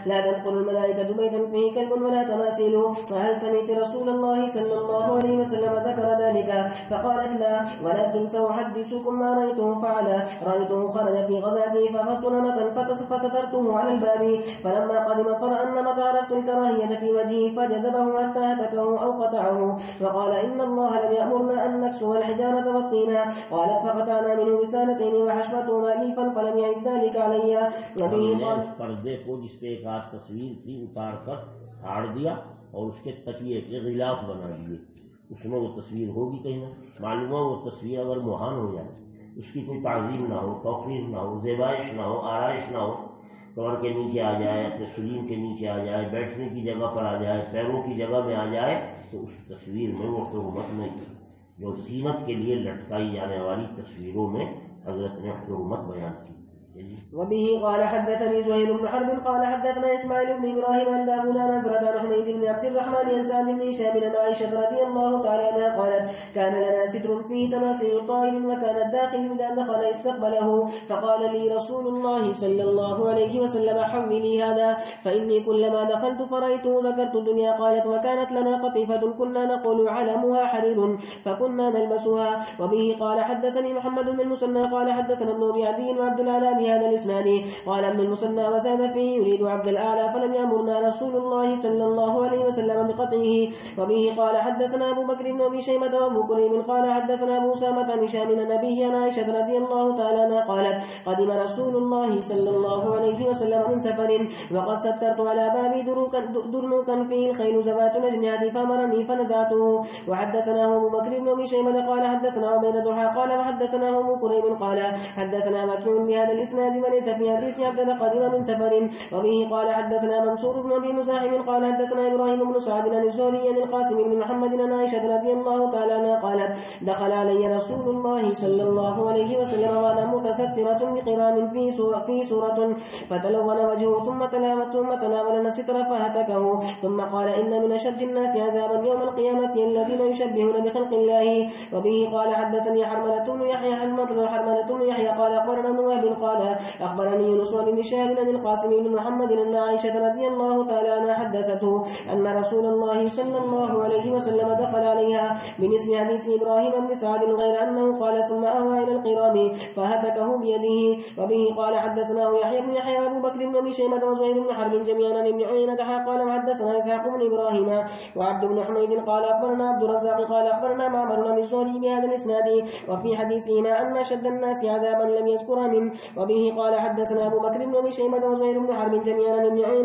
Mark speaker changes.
Speaker 1: لا تدخل الملائكة بيتا فيه كلب ولا تماثيل، فهل سمعت رسول الله صلى الله عليه وسلم ذكر ذلك؟ فقالت لا، ولكن سأحدثكم ما رأيته فعل. رأيته خرج في غزاته فأخذت نمطا فسترته على الباب، فلما قدم فرأى النمط عرفت الكراهية في وجهه فجذبه حتى هتكه أو قطعه، وقال إن الله لم يأمرنا أن نكسو الحجارة والطين. قالت فقطعنا منه وسالتين وحشوته مأليفا فلم يعد ذلك علي.
Speaker 2: पर्दे को जिस पे एक आध तस्वीर थी उतार कर फाड़ दिया और उसके तकिए के गिलाफ बना दिए, उसमें वो तस्वीर होगी कहीं ना, मालूम हो वो तस्वीर अगर मुहान हो जाए, उसकी कोई ताज़ीम ना हो, तौक़ीर ना हो, ज़ेबाइश ना हो, आराइश ना हो, कमर के नीचे आ जाए, अपने सुलीम के नीचे आ जाए, बैठने की जगह पर आ जाए, पैरों की जगह में आ जाए, तो उस तस्वीर में वो हुर्मत नहीं, जो ज़ीनत के लिए लटकाई जाने वाली तस्वीरों में हज़रत ने हुर्मत बयान की।
Speaker 1: وبه قال حدثني زهير بن حرب قال حدثنا إسماعيل بن إبراهيم عن داود عن نزرة عن حميد بن عبد الرحمن عن سعد بن هشام عن عائشة رضي الله تعالى عنها قالت كان لنا ستر فيه تماثيل طائر وكان الداخل إذا دخل استقبله، فقال لي رسول الله صلى الله عليه وسلم حولي هذا فإني كلما دخلت فرأيته ذكرت الدنيا. قالت وكانت لنا قطيفة كنا نقول علمها حرير فكنا نلبسها. وبه قال حدثني محمد بن المثنى قال حدثنا ابن أبي عدي وعبد الأعلى بهذا الإسناد. قال ابن المثنى وزاد فيه يريد عبد الأعلى فلم يأمرنا رسول الله صلى الله عليه وسلم بقطعه. وبه قال حدثنا أبو بكر بن أبي شيبة وأبو كريم قال حدثنا أبو أسامة عن هشام عن أبيه عن عائشة رضي الله تعالى عنها قالت قدم رسول الله صلى الله عليه وسلم من سفر وقد سترت على بابي درنوكا فيه الخيل ذوات الأجنحة فأمرني فنزعته. وحدثنا أبو بكر بن أبي شيبة قال حدثنا عبيدة قال وحدثنا أبو كريم قال حدثنا مكي بهذا الإسناد وليس في حديث عبد قدم من سفر. وبه قال حدثنا منصور بن أبي مزاحم قال حدثنا إبراهيم بن سعد عن الزهري عن القاسم بن محمد عن عائشة رضي الله تعالى عنها قالت دخل علي رسول الله صلى الله عليه وسلم وأنا متسترة بقرام في سورة فتلون وجهه ثم تناولنا الستر فهتكه ثم قال إن من أشد الناس عذابا يوم القيامة الذين يشبهون بخلق الله. وبه قال حدثني حرملة بن يحيى قال أخبرنا ابن وهب قال أخبرني يونس بن شهاب عن القاسم بن محمد أن عائشة رضي الله تعالى عنها حدثته أن رسول الله صلى الله عليه وسلم دخل عليها بمثل حديث إبراهيم بن سعد غير أنه قال ثم أهوى إلى القرام فهتكه بيده. وبه قال حدثنا يحيى بن يحيى وأبو بكر بن أبي شيبة وزهير بن حرب جميعا عن ابن عيينة قال وحدثنا إسحاق بن إبراهيم وعبد بن حميد قال أخبرنا عبد الرزاق قال أخبرنا معمر عن الزهري بهذا الإسناد وفي حديثهما أن أشد الناس عذابا لم يذكر منه. وبه قال حدثنا أبو بكر بن أبي شيبة وزهير بن حرب جميعا عن ابن عيينة